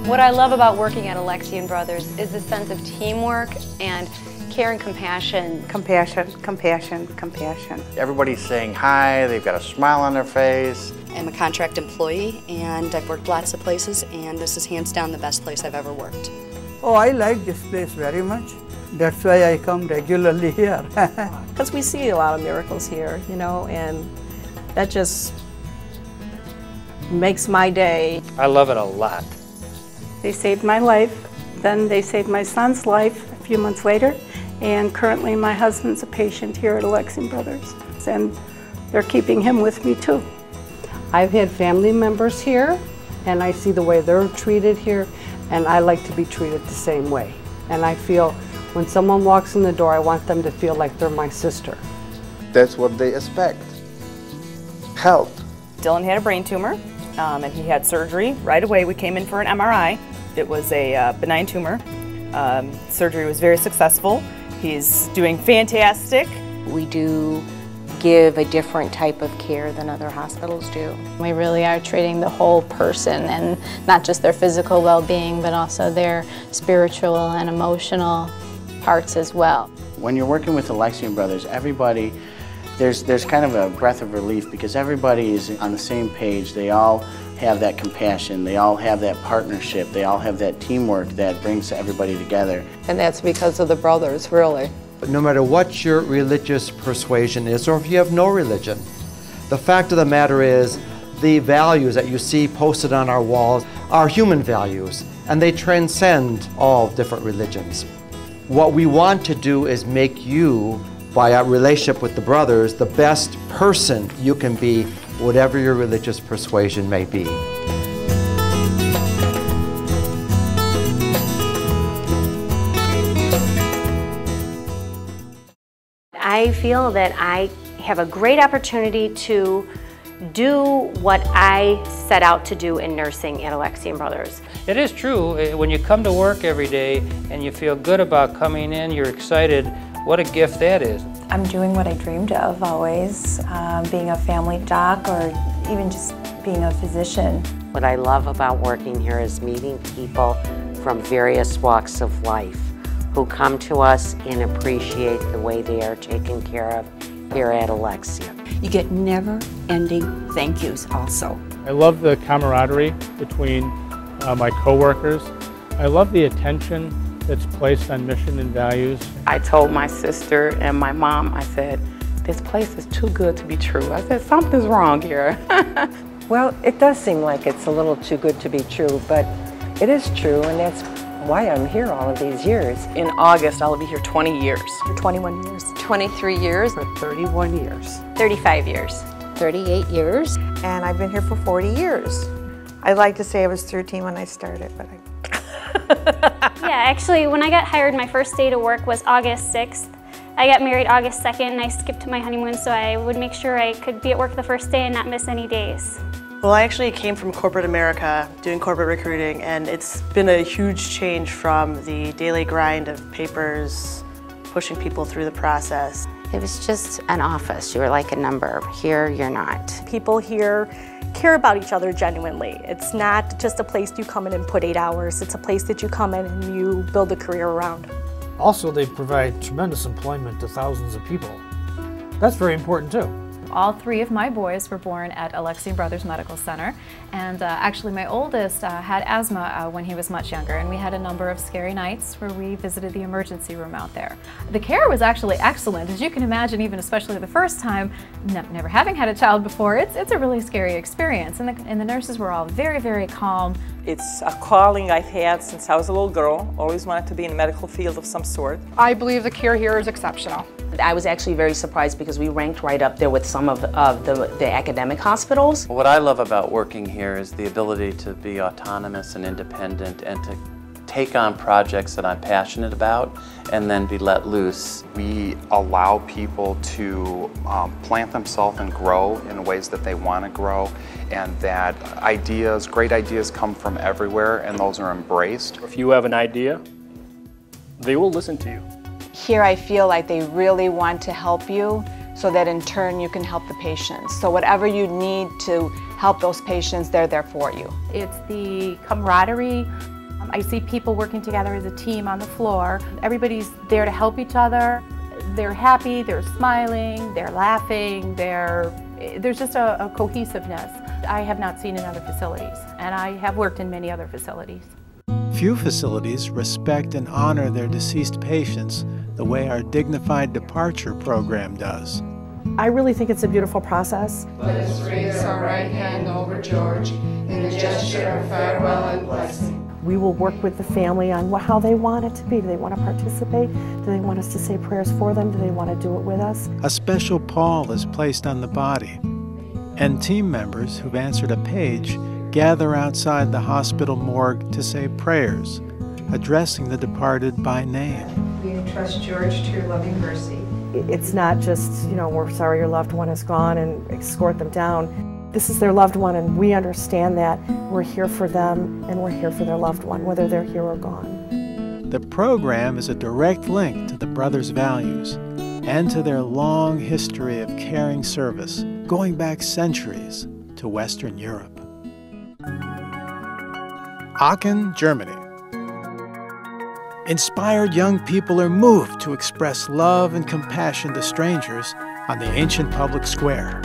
What I love about working at Alexian Brothers is the sense of teamwork and care and compassion. Compassion, compassion, compassion. Everybody's saying hi, they've got a smile on their face. I'm a contract employee and I've worked lots of places, and this is hands down the best place I've ever worked. Oh, I like this place very much. That's why I come regularly here. Because we see a lot of miracles here, you know, and that just makes my day. I love it a lot. They saved my life, then they saved my son's life a few months later, and currently my husband's a patient here at Alexian Brothers, and they're keeping him with me too. I've had family members here, and I see the way they're treated here, and I like to be treated the same way. And I feel when someone walks in the door, I want them to feel like they're my sister. That's what they expect. Help. Dylan had a brain tumor, and he had surgery. Right away, we came in for an MRI. It was a benign tumor. Surgery was very successful. He's doing fantastic. We do give a different type of care than other hospitals do. We really are treating the whole person, and not just their physical well-being, but also their spiritual and emotional parts as well. When you're working with Alexian Brothers, everybody, there's kind of a breath of relief because everybody is on the same page. They all have that compassion, they all have that partnership, they all have that teamwork that brings everybody together. And that's because of the brothers, really. But no matter what your religious persuasion is, or if you have no religion, the fact of the matter is the values that you see posted on our walls are human values, and they transcend all different religions. What we want to do is make you, by our relationship with the brothers, the best person you can be, whatever your religious persuasion may be. I feel that I have a great opportunity to do what I set out to do in nursing at Alexian Brothers. It is true, when you come to work every day and you feel good about coming in, you're excited, what a gift that is. I'm doing what I dreamed of always, being a family doc or even just being a physician. What I love about working here is meeting people from various walks of life who come to us and appreciate the way they are taken care of here at Alexian. You get never-ending thank yous also. I love the camaraderie between my coworkers. I love the attention that's placed on mission and values. I told my sister and my mom, I said, this place is too good to be true. I said, something's wrong here. Well, it does seem like it's a little too good to be true, but it is true, and that's why I'm here all of these years. In August, I'll be here 20 years. For 21 years. 23 years. For 31 years. 35 years. 38 years. And I've been here for 40 years. I'd like to say I was 13 when I started, but Yeah, actually, when I got hired, my first day to work was August 6th. I got married August 2nd, and I skipped my honeymoon, so I would make sure I could be at work the first day and not miss any days. Well, I actually came from corporate America, doing corporate recruiting, and it's been a huge change from the daily grind of papers, pushing people through the process. It was just an office. You were like a number. Here, you're not. People here care about each other genuinely. It's not just a place you come in and put 8 hours. It's a place that you come in and you build a career around. Also, they provide tremendous employment to thousands of people. That's very important too. All three of my boys were born at Alexian Brothers Medical Center, and actually my oldest had asthma when he was much younger, and we had a number of scary nights where we visited the emergency room out there. The care was actually excellent, as you can imagine, even especially the first time, never having had a child before, it's a really scary experience, and the nurses were all very, very calm. It's a calling I've had since I was a little girl, always wanted to be in a medical field of some sort. I believe the care here is exceptional. I was actually very surprised because we ranked right up there with some of the academic hospitals. What I love about working here is the ability to be autonomous and independent and to take on projects that I'm passionate about and then be let loose. We allow people to plant themselves and grow in ways that they want to grow, and that great ideas come from everywhere, and those are embraced. If you have an idea, they will listen to you. Here I feel like they really want to help you so that in turn you can help the patients. So whatever you need to help those patients, they're there for you. It's the camaraderie I see people working together as a team on the floor. Everybody's there to help each other. They're happy, they're smiling, they're laughing, there's just a cohesiveness I have not seen in other facilities, and I have worked in many other facilities. Few facilities respect and honor their deceased patients the way our dignified departure program does. I really think it's a beautiful process. Let us raise our right hand over George in a gesture of farewell and blessing. We will work with the family on how they want it to be. Do they want to participate? Do they want us to say prayers for them? Do they want to do it with us? A special pall is placed on the body, and team members who've answered a page gather outside the hospital morgue to say prayers, addressing the departed by name. We entrust George to your loving mercy. It's not just, we're sorry your loved one is gone and escort them down. This is their loved one, and we understand that. We're here for them, and we're here for their loved one, whether they're here or gone. The program is a direct link to the brothers' values and to their long history of caring service, going back centuries to Western Europe. Aachen, Germany. Inspired young people are moved to express love and compassion to strangers on the ancient public square.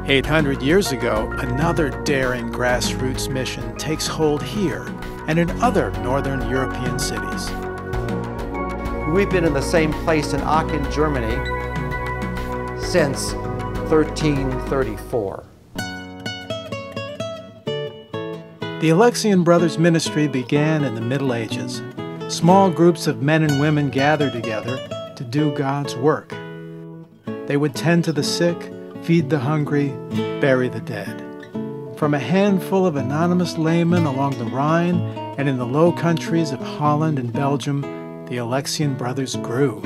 800 years ago, another daring grassroots mission takes hold here and in other northern European cities. We've been in the same place in Aachen, Germany since 1334. The Alexian Brothers ministry began in the Middle Ages. Small groups of men and women gathered together to do God's work. They would tend to the sick, feed the hungry, bury the dead. From a handful of anonymous laymen along the Rhine and in the Low Countries of Holland and Belgium, the Alexian Brothers grew.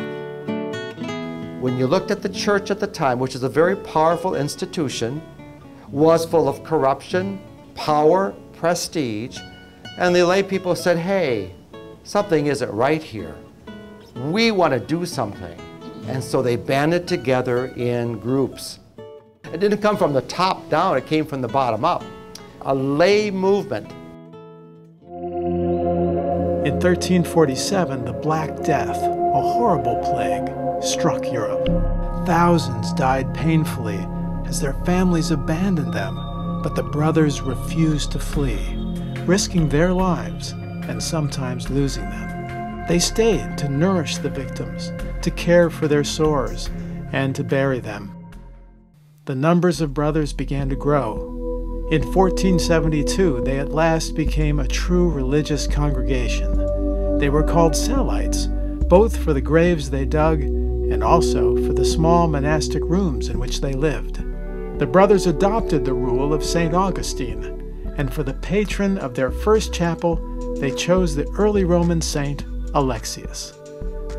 When you looked at the church at the time, which is a very powerful institution, was full of corruption, power, prestige, and the lay people said, hey, something isn't right here. We want to do something. And so they banded together in groups. It didn't come from the top down, it came from the bottom up. A lay movement. In 1347, the Black Death, a horrible plague, struck Europe. Thousands died painfully as their families abandoned them, but the brothers refused to flee, risking their lives and sometimes losing them. They stayed to nourish the victims, to care for their sores, and to bury them. The numbers of brothers began to grow. In 1472, they at last became a true religious congregation. They were called cellites, both for the graves they dug and also for the small monastic rooms in which they lived. The brothers adopted the rule of St Augustine, and for the patron of their first chapel, they chose the early Roman saint Alexius.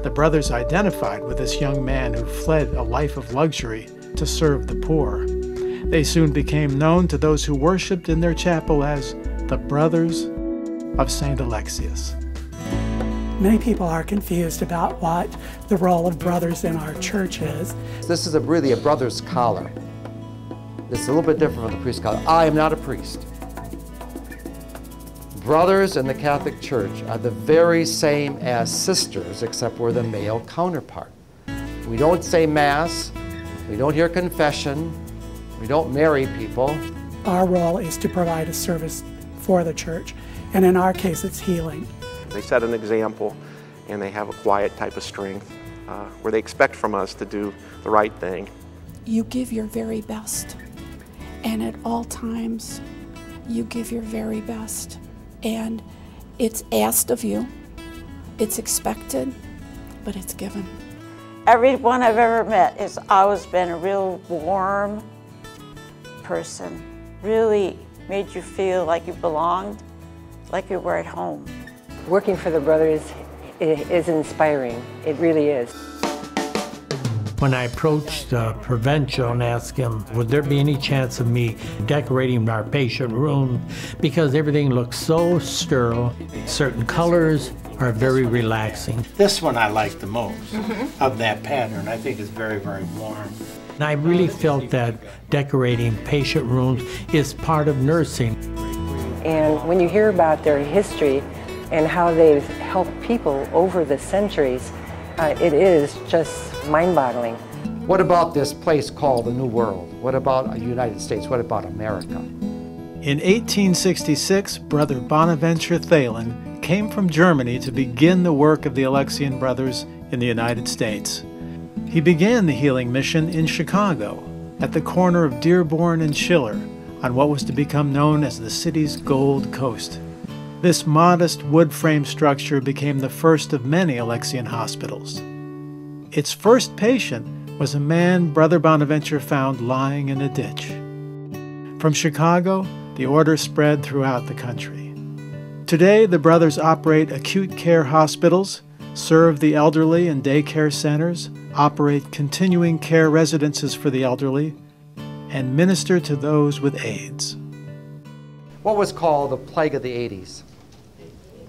The brothers identified with this young man who fled a life of luxury to serve the poor. They soon became known to those who worshipped in their chapel as the Brothers of St. Alexius. Many people are confused about what the role of brothers in our church is. This is really a brother's collar. It's a little bit different from the priest's collar. I am not a priest. Brothers in the Catholic Church are the very same as sisters, except we're the male counterpart. We don't say Mass, we don't hear confession, we don't marry people. Our role is to provide a service for the church, and in our case, it's healing. They set an example, and they have a quiet type of strength where they expect from us to do the right thing. You give your very best, and at all times, you give your very best. And it's asked of you, it's expected, but it's given. Everyone I've ever met has always been a real warm person. Really made you feel like you belonged, like you were at home. Working for the brothers is inspiring. It really is. When I approached Provincial and asked him, would there be any chance of me decorating our patient room? Because everything looks so sterile. Certain colors are very relaxing. This one I like the most of that pattern. I think it's very, very warm. And I really felt that decorating patient rooms is part of nursing. And when you hear about their history and how they've helped people over the centuries, it is just mind-boggling. What about this place called the New World? What about the United States? What about America? In 1866, Brother Bonaventure Thalen came from Germany to begin the work of the Alexian Brothers in the United States. He began the healing mission in Chicago, at the corner of Dearborn and Schiller, on what was to become known as the city's Gold Coast. This modest wood frame structure became the first of many Alexian hospitals. Its first patient was a man Brother Bonaventure found lying in a ditch. From Chicago, the order spread throughout the country. Today, the brothers operate acute care hospitals, serve the elderly in daycare centers, operate continuing care residences for the elderly, and minister to those with AIDS. What was called the plague of the 80s?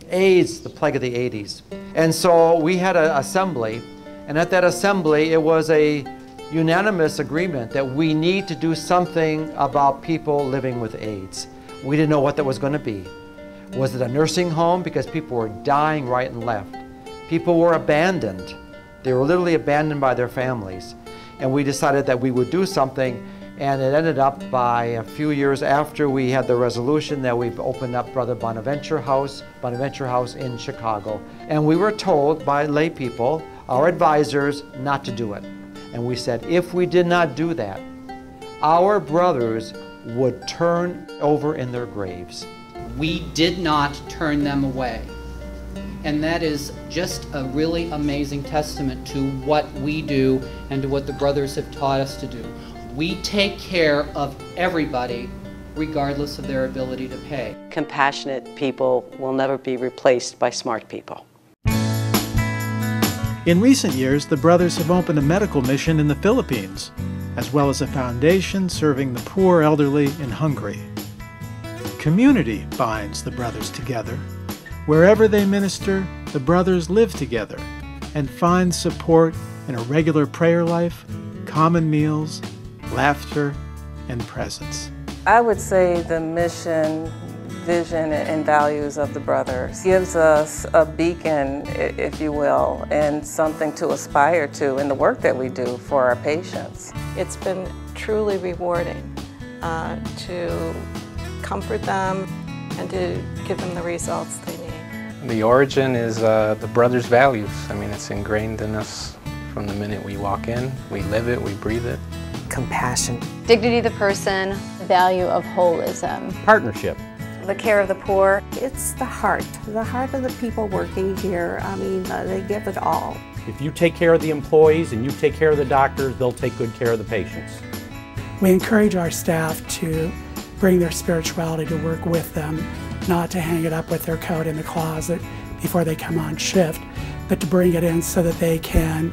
AIDS, the plague of the 80s. And so we had an assembly, and at that assembly it was a unanimous agreement that we need to do something about people living with AIDS. We didn't know what that was going to be. Was it a nursing home? Because people were dying right and left. People were abandoned. They were literally abandoned by their families. And we decided that we would do something, and it ended up by a few years after we had the resolution that we've opened up Brother Bonaventure House in Chicago. And we were told by lay people, our advisors, not to do it. And we said, if we did not do that, our brothers would turn over in their graves. We did not turn them away. And that is just a really amazing testament to what we do and to what the brothers have taught us to do. We take care of everybody regardless of their ability to pay. Compassionate people will never be replaced by smart people. In recent years, the brothers have opened a medical mission in the Philippines, as well as a foundation serving the poor elderly in Hungary. Community binds the brothers together. Wherever they minister, the brothers live together and find support in a regular prayer life, common meals, laughter, and presence. I would say the mission, vision, and values of the brothers gives us a beacon, if you will, and something to aspire to in the work that we do for our patients. It's been truly rewarding to comfort them and to give them the results they need. The origin is the brothers' values. I mean, it's ingrained in us from the minute we walk in. We live it, we breathe it. Compassion. Dignity of the person, the value of holism. Partnership. The care of the poor. It's the heart of the people working here. I mean, they give it all. If you take care of the employees and you take care of the doctors, they'll take good care of the patients. We encourage our staff to bring their spirituality to work with them, not to hang it up with their coat in the closet before they come on shift, but to bring it in so that they can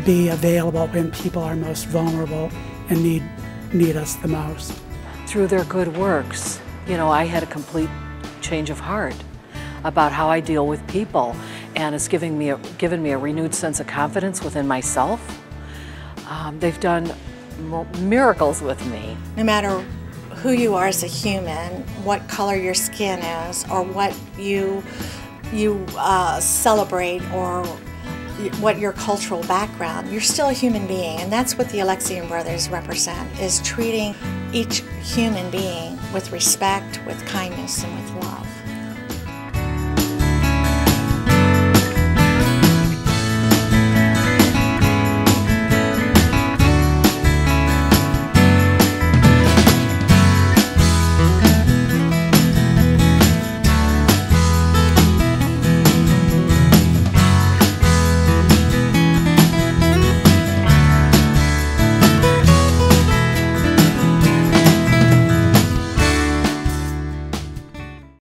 be available when people are most vulnerable and need us the most. Through their good works, you know, I had a complete change of heart about how I deal with people, and it's given me a renewed sense of confidence within myself. They've done miracles with me. No matter who you are as a human, what color your skin is, or what you celebrate, or what your cultural background, you're still a human being, and that's what the Alexian Brothers represent, is treating each human being with respect, with kindness, and with love.